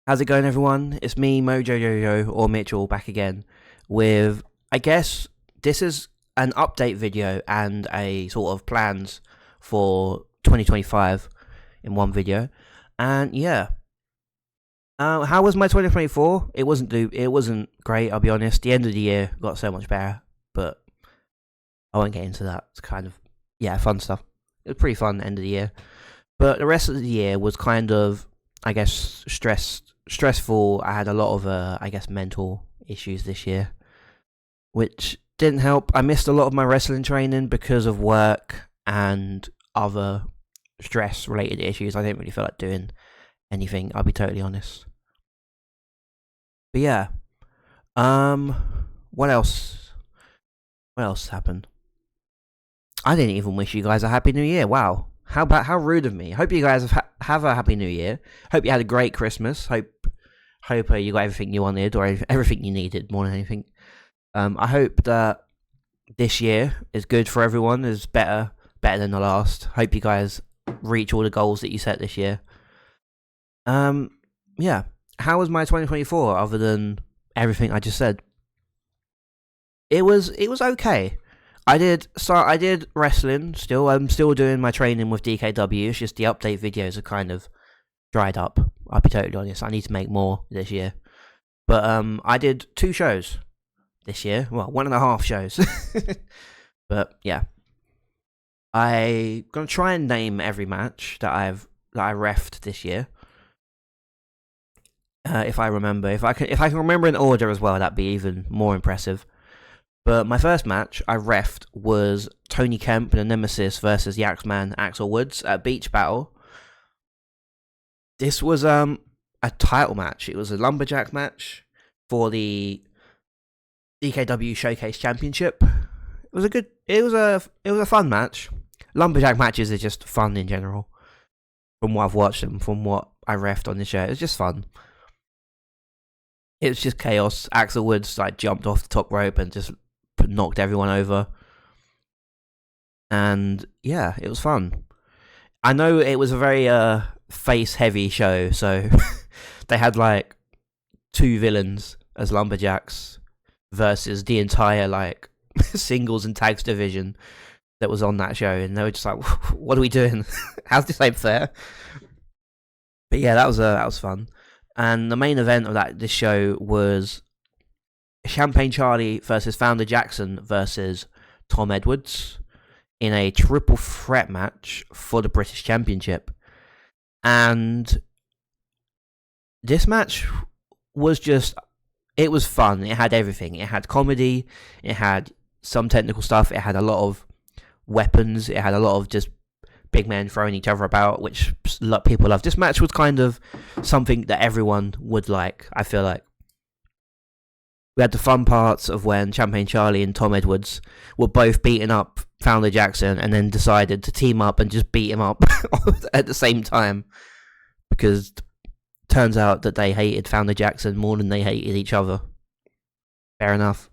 How's it going, everyone? It's me, Mojo Jojo, or Mitchell, back again with, I guess, this is an update video and a sort of plans for 2025 in one video. And yeah, how was my 2024? It wasn't great, I'll be honest. The end of the year got so much better, but I won't get into that. It's kind of, yeah, fun stuff. It was pretty fun end of the year. But the rest of the year was kind of, I guess, stressful. I had a lot of, I guess, mental issues this year, which didn't help. I missed a lot of my wrestling training because of work and other stress-related issues. I didn't really feel like doing anything, I'll be totally honest. But yeah, what else? What else happened? I didn't even wish you guys a happy new year. Wow. How rude of me. Hope you guys have a happy new year. Hope you had a great Christmas. Hope you got everything you wanted or everything you needed more than anything. I hope that this year is good for everyone. Is better than the last. Hope you guys reach all the goals that you set this year. Yeah. How was my 2024 other than everything I just said? It was okay. I did wrestling still. I'm still doing my training with DKW. It's just the update videos are kind of dried up. I'll be totally honest. I need to make more this year. But I did 2 shows this year. Well, 1.5 shows. But yeah. I'm gonna try and name every match that I refed this year. If I remember. If I can remember in order as well, that'd be even more impressive. But my first match I refed was Tony Kemp and the Nemesis versus the Axeman Axel Woods at Beach Battle. This was a title match. It was a lumberjack match for the DKW Showcase Championship. It was a fun match. Lumberjack matches are just fun in general. From what I've watched them, from what I refed on the show, it was just fun. It was just chaos. Axel Woods jumped off the top rope and just knocked everyone over. And yeah, it was fun. I know it was a very face heavy show, so they had 2 villains as lumberjacks versus the entire singles and tags division that was on that show, and they were just like, what are we doing? How's this ain't fair? But yeah, that was fun. And the main event of this show was Champagne Charlie versus Founder Jackson versus Tom Edwards in a triple threat match for the British Championship. And this match was it was fun. It had everything. It had comedy, it had some technical stuff, it had a lot of weapons, it had a lot of just big men throwing each other about, which people love. This match was kind of something that everyone would like, I feel like. We had the fun parts of when Champagne Charlie and Tom Edwards were both beating up Founder Jackson and then decided to team up and just beat him up at the same time. Because turns out that they hated Founder Jackson more than they hated each other. Fair enough.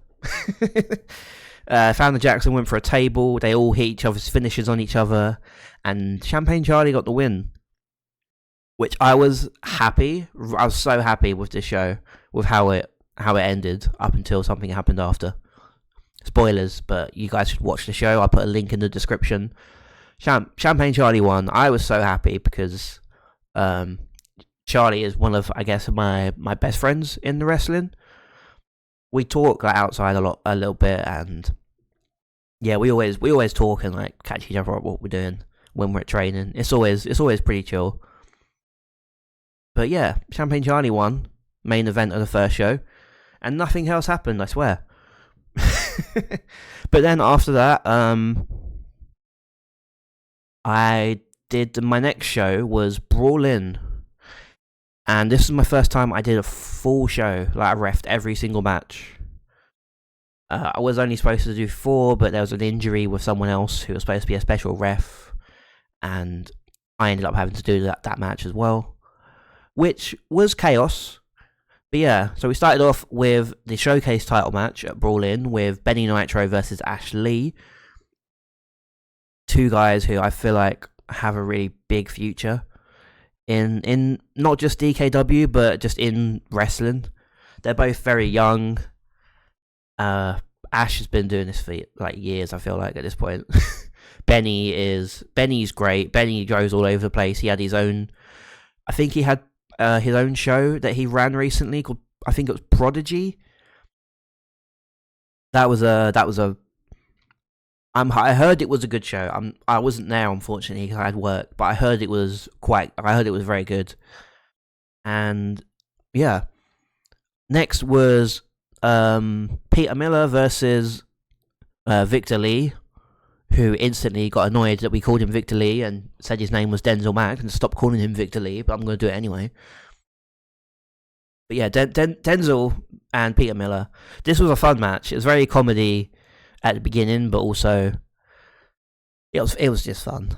Founder Jackson went for a table. They all hit each other's finishes on each other. And Champagne Charlie got the win. Which I was happy. I was so happy with this show. With how it ended up until something happened after. Spoilers, but you guys should watch the show. I'll put a link in the description. Champagne Charlie won. I was so happy because Charlie is one of, I guess, my best friends in the wrestling. We talk outside a little bit, and yeah, we always talk and catch each other up what we're doing when we're at training. It's always pretty chill. But yeah, Champagne Charlie won, main event of the first show, and nothing else happened, I swear. But then after that, my next show was Brawl In. And this is my first time I did a full show. I refed every single match. I was only supposed to do 4, but there was an injury with someone else who was supposed to be a special ref. And I ended up having to do that match as well. Which was chaos. But yeah, so we started off with the Showcase title match at Brawl In with Benny Nitro versus Ash Lee. 2 guys who I feel like have a really big future in not just DKW but just in wrestling. They're both very young. Ash has been doing this for like years, I feel like, at this point. Benny's great. Benny goes all over the place. He had his own, I think he had his own show that he ran recently called, I think it was Prodigy. I heard it was a good show. I wasn't there, unfortunately, because I had work, but I heard it was very good. And yeah, next was Peter Miller versus Victor Lee, who instantly got annoyed that we called him Victor Lee and said his name was Denzel Mack and stopped calling him Victor Lee, but I'm going to do it anyway. But yeah, Denzel and Peter Miller. This was a fun match. It was very comedy at the beginning, but also it was just fun.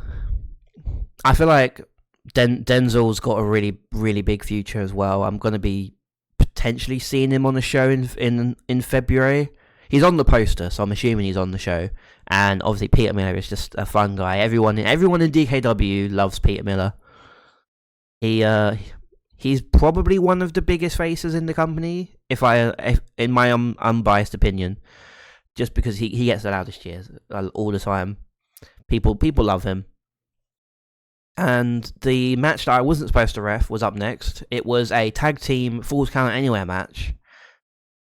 I feel like Denzel's got a really, really big future as well. I'm going to be potentially seeing him on the show in February. He's on the poster, so I'm assuming he's on the show. And obviously Peter Miller is just a fun guy. Everyone in DKW loves Peter Miller. He's probably one of the biggest faces in the company, if in my unbiased opinion, just because he gets the loudest cheers all the time. People love him. And the match that I wasn't supposed to ref was up next. It was a tag team Falls Count Anywhere match,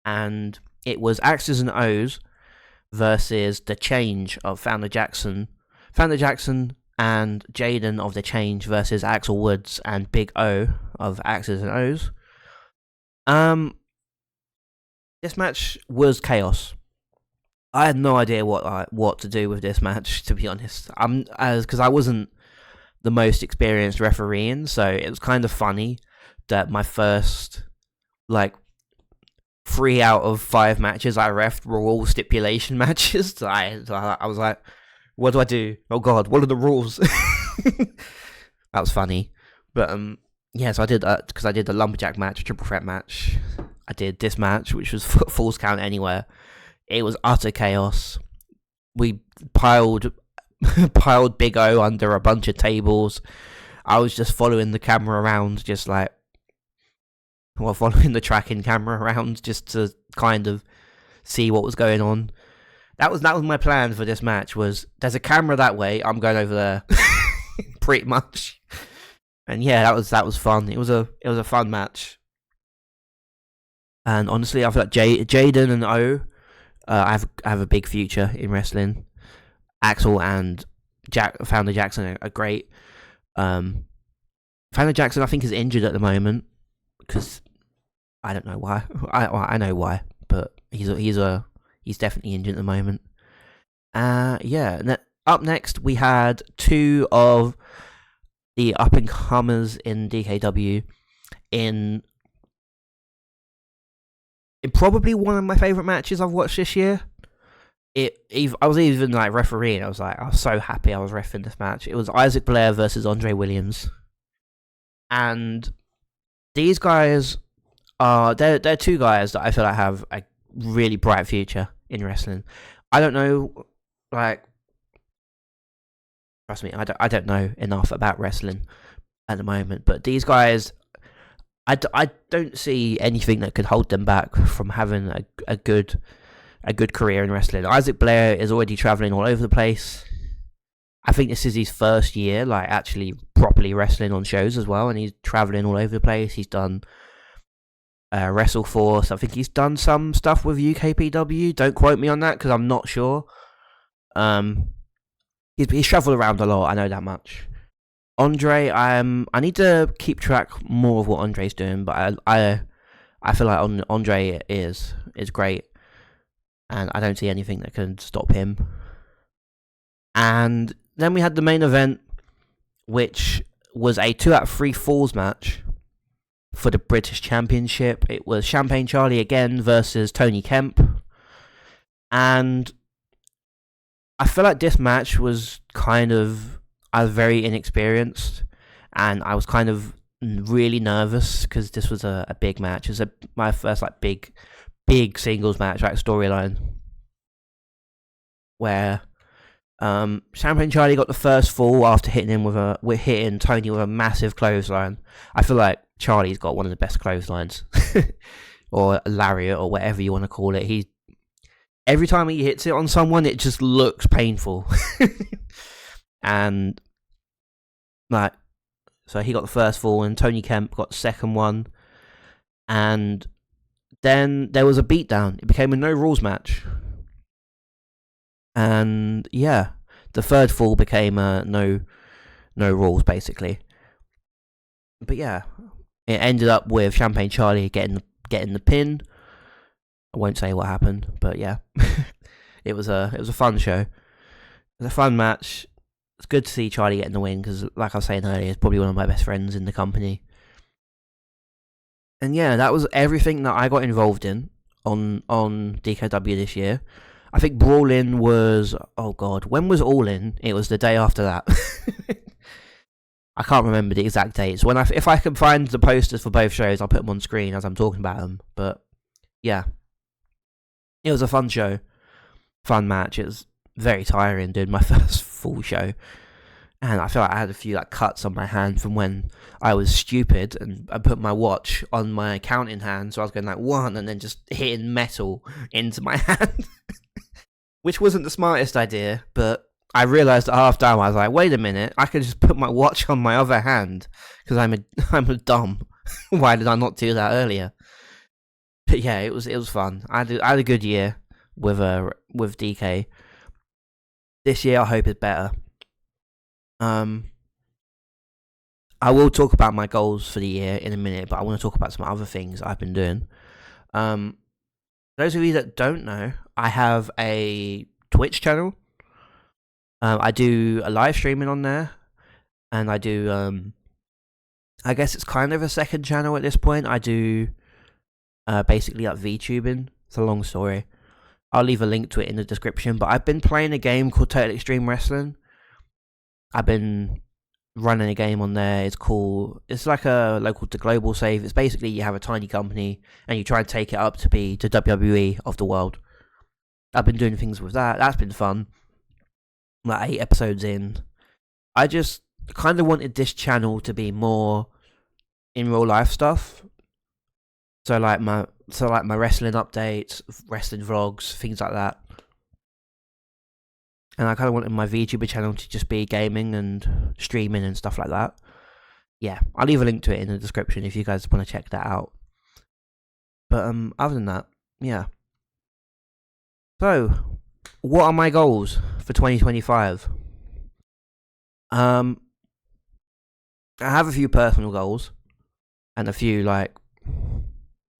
and it was X's and O's versus The Change of Founder Jackson and Jaden of The Change versus Axel Woods and Big O of X's and O's. This match was chaos. I had no idea what to do with this match, to be honest. Because I wasn't the most experienced refereeing, so it was kind of funny that my first 3 out of 5 matches I refed were all stipulation matches. So I was like, what do I do? Oh god, what are the rules? That was funny. But yeah, so I did that because I did the lumberjack match, triple threat match. I did this match, which was Falls Count Anywhere. It was utter chaos. We piled Big O under a bunch of tables. I was just following the camera around, following the tracking camera around, just to kind of see what was going on. That was my plan for this match. Was there's a camera that way, I'm going over there, pretty much. And yeah, that was fun. It was a fun match. And honestly, I feel like Jaden and O, I have a big future in wrestling. Axel and Founder Jackson are great. Founder Jackson, I think, is injured at the moment because I don't know why. I know why, but he's definitely injured at the moment. Yeah. Up next, we had 2 of the up and comers in DKW in probably one of my favorite matches I've watched this year. I was even refereeing. I was so happy I was reffing this match. It was Isaac Blair versus Andre Williams, and these guys they're 2 guys that I feel like have a really bright future in wrestling. I don't know, trust me, I don't know enough about wrestling at the moment, but these guys, I don't see anything that could hold them back from having a good career in wrestling. Isaac Blair is already traveling all over the place. I think this is his first year, actually properly wrestling on shows as well, and he's traveling all over the place. He's done WrestleForce. I think he's done some stuff with UKPW. Don't quote me on that because I'm not sure. He's traveled around a lot. I know that much. Andre, I need to keep track more of what Andre's doing, but I feel like Andre is great, and I don't see anything that can stop him. And then we had the main event, which was a 2 out of 3 falls match for the British Championship. It was Champagne Charlie again versus Tony Kemp, and I feel like this match was I was very inexperienced, and I was kind of really nervous because this was a big match. It was my first big singles match, storyline, where Champagne Charlie got the first fall after hitting Tony with a massive clothesline. I feel like Charlie's got one of the best clotheslines, or a lariat, or whatever you want to call it. Every time he hits it on someone, it just looks painful. And like, so he got the first fall, and Tony Kemp got the second one, and then there was a beatdown. It became a no rules match, and yeah, the third fall became a no rules basically. But yeah, it ended up with Champagne Charlie getting the pin. I won't say what happened, but yeah, it was a fun show. It was a fun match. It's good to see Charlie getting the win because, like I was saying earlier, he's probably one of my best friends in the company. And yeah, that was everything that I got involved in on DKW this year. I think Brawl In was, oh god, when was All In? It was the day after that. I can't remember the exact dates. If I can find the posters for both shows, I'll put them on screen as I'm talking about them. But yeah, it was a fun show, fun match. It was very tiring doing my first full show, and I feel like I had a few cuts on my hand from when I was stupid and I put my watch on my counting hand, so I was going 1 and then just hitting metal into my hand, which wasn't the smartest idea. But I realised at half time, I was like, wait a minute, I can just put my watch on my other hand because I'm a dumb. Why did I not do that earlier? But yeah, it was fun. I had a good year with DK. This year I hope is better. I will talk about my goals for the year in a minute, but I want to talk about some other things I've been doing. Those of you that don't know, I have a Twitch channel. I do a live streaming on there, and I do I guess it's kind of a second channel at this point. I do basically VTubing. It's a long story. I'll leave a link to it in the description, but I've been playing a game called Total Extreme Wrestling. I've been running a game on there. It's like a local to global save. It's basically you have a tiny company and you try and take it up to be the WWE of the world. I've been doing things with that. That's been fun. 8 episodes in. I just kind of wanted this channel to be more in real life stuff. So my wrestling updates, wrestling vlogs, things like that. And I kind of wanted my VTuber channel to just be gaming and streaming and stuff like that. Yeah, I'll leave a link to it in the description if you guys want to check that out. But other than that, yeah. So, what are my goals for 2025? I have a few personal goals and a few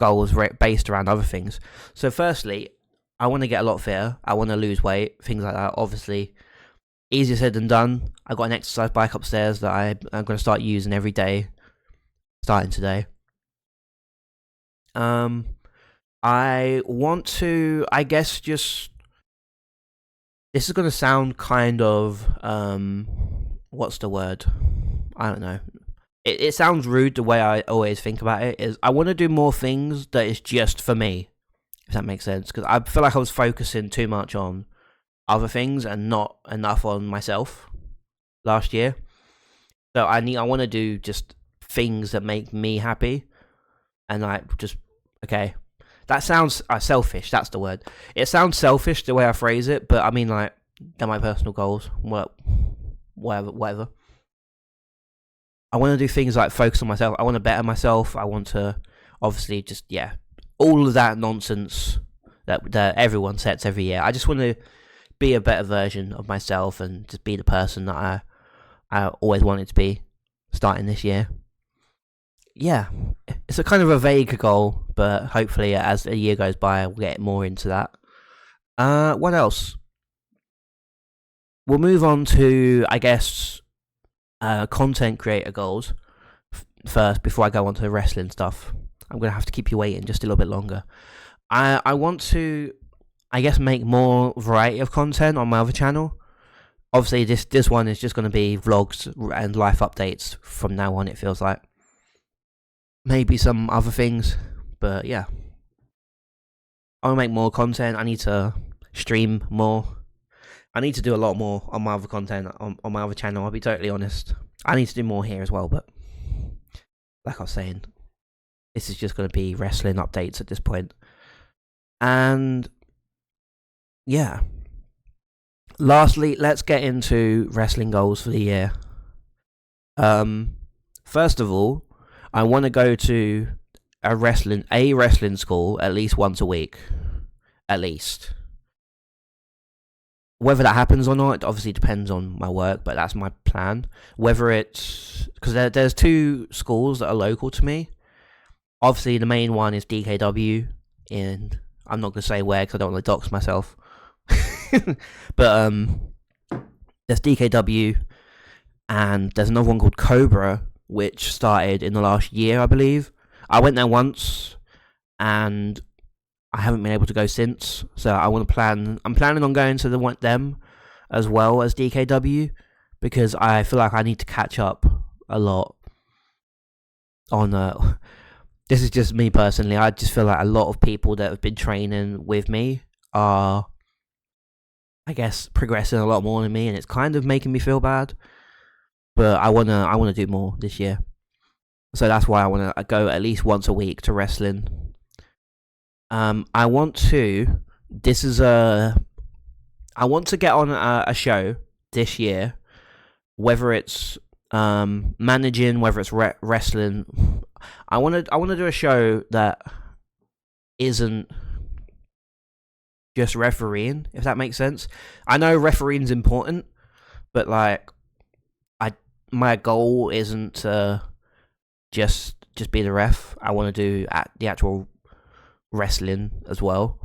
goals based around other things. So firstly, I want to get a lot fitter. I want to lose weight, things like that. Obviously, easier said than done. I got an exercise bike upstairs that I'm going to start using every day, starting today. I want to, I guess, this is going to sound kind of, what's the word? I don't know. It sounds rude the way I always think about it. Is I want to do more things that is just for me, if that makes sense. Because I feel like I was focusing too much on other things and not enough on myself last year. So I want to do just things that make me happy, and okay. That sounds selfish. That's the word. It sounds selfish the way I phrase it, but I mean they're my personal goals. Well, whatever. I want to do things like focus on myself. I want to better myself. I want to, obviously, all of that nonsense that everyone sets every year. I just want to be a better version of myself and just be the person that I always wanted to be starting this year. Yeah, it's a kind of a vague goal, but hopefully as the year goes by, we'll get more into that. What else? We'll move on to, I guess, content creator goals first before I go on to the wrestling stuff. I'm going to have to keep you waiting just a little bit longer. I want to, I guess, make more variety of content on my other channel. Obviously, this one is just going to be vlogs and life updates from now on, it feels like. Maybe some other things, but yeah. I want to make more content. I need to stream more. I need to do a lot more on my other content on my other channel. I'll be totally honest. I need to do more here as well, but like I was saying, this is just going to be wrestling updates at this point. And yeah. Lastly, let's get into wrestling goals for the year. First of all, I want to go to a wrestling school at least once a week. At least. Whether that happens or not, it obviously depends on my work, but that's my plan. Whether it's... Because there's two schools that are local to me. Obviously, the main one is DKW, and I'm not going to say where because I don't want to dox myself. But there's DKW, and there's another one called Cobra, which started in the last year, I believe. I went there once, and I haven't been able to go since. So I'm planning on going to them as well as DKW, because I feel like I need to catch up a lot on. This is just me personally. I just feel like a lot of people that have been training with me are, I guess, progressing a lot more than me, and it's kind of making me feel bad. But I wanna do more this year, so that's why I wanna go at least once a week to wrestling. I want to. I want to get on a show this year, whether it's managing, whether it's wrestling. I want to do a show that isn't just refereeing, if that makes sense. I know refereeing's important, but like, my goal isn't to just be the ref. I want to do the actual wrestling as well.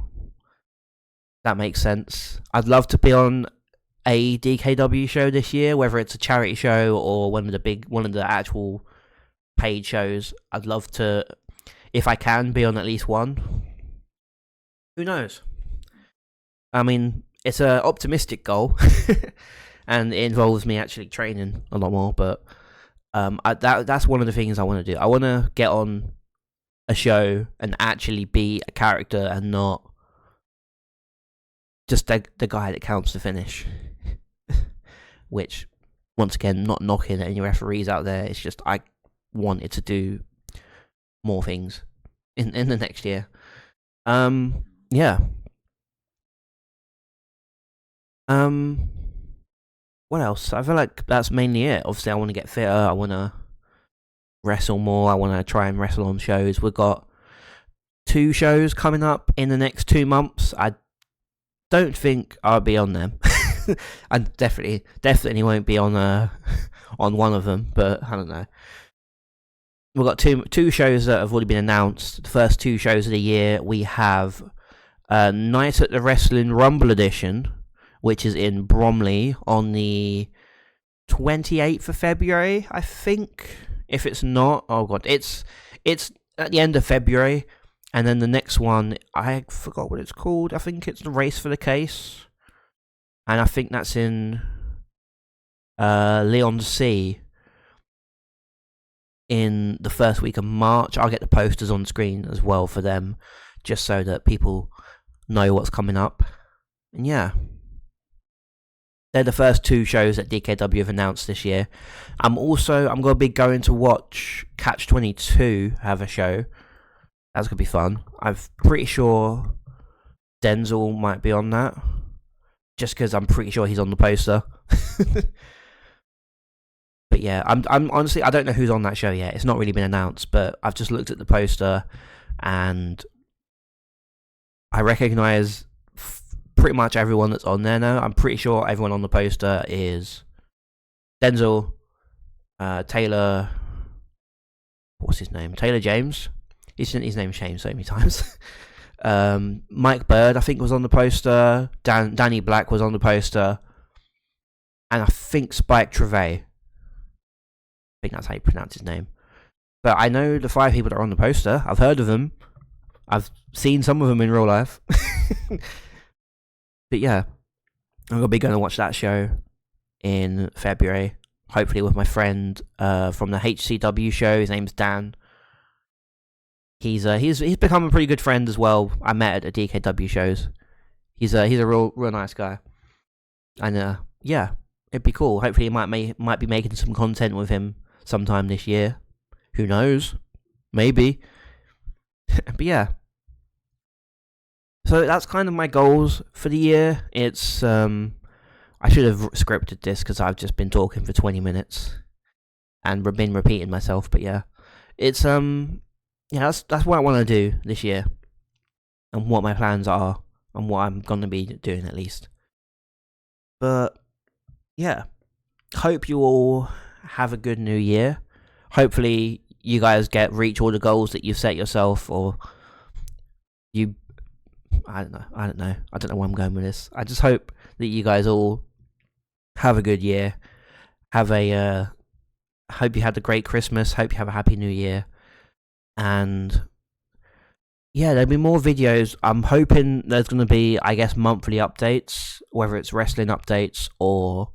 That makes sense. I'd love to be on a DKW show this year, whether it's a charity show or one of the actual paid shows. I'd love to, if I can, be on at least one. Who knows? I mean, it's an optimistic goal, and it involves me actually training a lot more. But that's one of the things I want to do. I want to get on a show and actually be a character and not just the guy that counts the finish. Which, once again, not knocking any referees out there. It's just I wanted to do more things in the next year. Yeah. What else? I feel like that's mainly it. Obviously, I want to get fitter. I want to wrestle more. I want to try and wrestle on shows. We've got 2 shows coming up in the next 2 months. I don't think I'll be on them. I definitely won't be on on one of them, but I don't know. We've got two shows that have already been announced. The first 2 shows of the year, we have Night at the Wrestling Rumble Edition, which is in Bromley on the 28th of February, I think. If it's not, oh god, it's at the end of February. And then the next one, I forgot what it's called. I think it's the Race for the Case, and I think that's in Leigh-on-Sea in the first week of March. I'll get the posters on screen as well for them, just so that people know what's coming up. And yeah, they're the first 2 shows that DKW have announced this year. I'm going to be going to watch Catch 22 have a show. That's going to be fun. I'm pretty sure Denzel might be on that, just because I'm pretty sure he's on the poster. But yeah, I'm honestly, I don't know who's on that show yet. It's not really been announced, but I've just looked at the poster and I recognize pretty much everyone that's on there now. I'm pretty sure everyone on the poster is Denzel, Taylor, what's his name? Taylor James. His name's changed so many times. Mike Bird, I think, was on the poster. Danny Black was on the poster. And I think Spike Trevay. I think that's how you pronounce his name. But I know the 5 people that are on the poster. I've heard of them. I've seen some of them in real life. But yeah, I'm going to be going to watch that show in February. Hopefully with my friend from the HCW show. His name's Dan. He's become a pretty good friend as well. I met at the DKW shows. He's a real nice guy. And yeah, it'd be cool. Hopefully, might be making some content with him sometime this year. Who knows? Maybe. But yeah. So that's kind of my goals for the year. It's I should have scripted this because I've just been talking for 20 minutes and been repeating myself. But yeah, it's yeah, that's what I want to do this year, and what my plans are, and what I'm gonna be doing at least. But yeah, hope you all have a good new year. Hopefully, you guys reach all the goals that you've set yourself, or you. I don't know. I don't know where I'm going with this. I just hope that you guys all have a good year. Hope you had a great Christmas. Hope you have a happy New Year. And yeah, there'll be more videos. I'm hoping there's going to be, I guess, monthly updates, whether it's wrestling updates or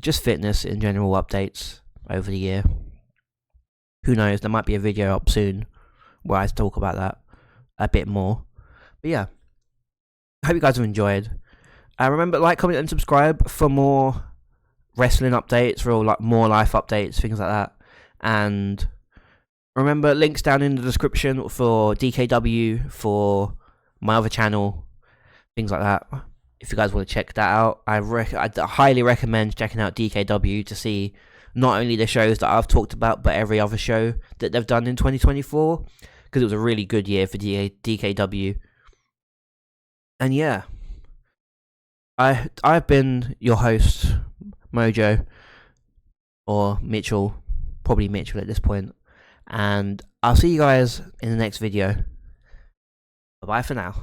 just fitness in general updates over the year. Who knows? There might be a video up soon where I talk about that a bit more. But yeah, I hope you guys have enjoyed. Remember, like, comment, and subscribe for more wrestling updates, for like more life updates, things like that. And remember, links down in the description for DKW, for my other channel, things like that. If you guys want to check that out, I highly recommend checking out DKW to see not only the shows that I've talked about, but every other show that they've done in 2024, because it was a really good year for DKW. And yeah, I've been your host, Mojo, or Mitchell, probably Mitchell at this point, and I'll see you guys in the next video. Bye bye for now.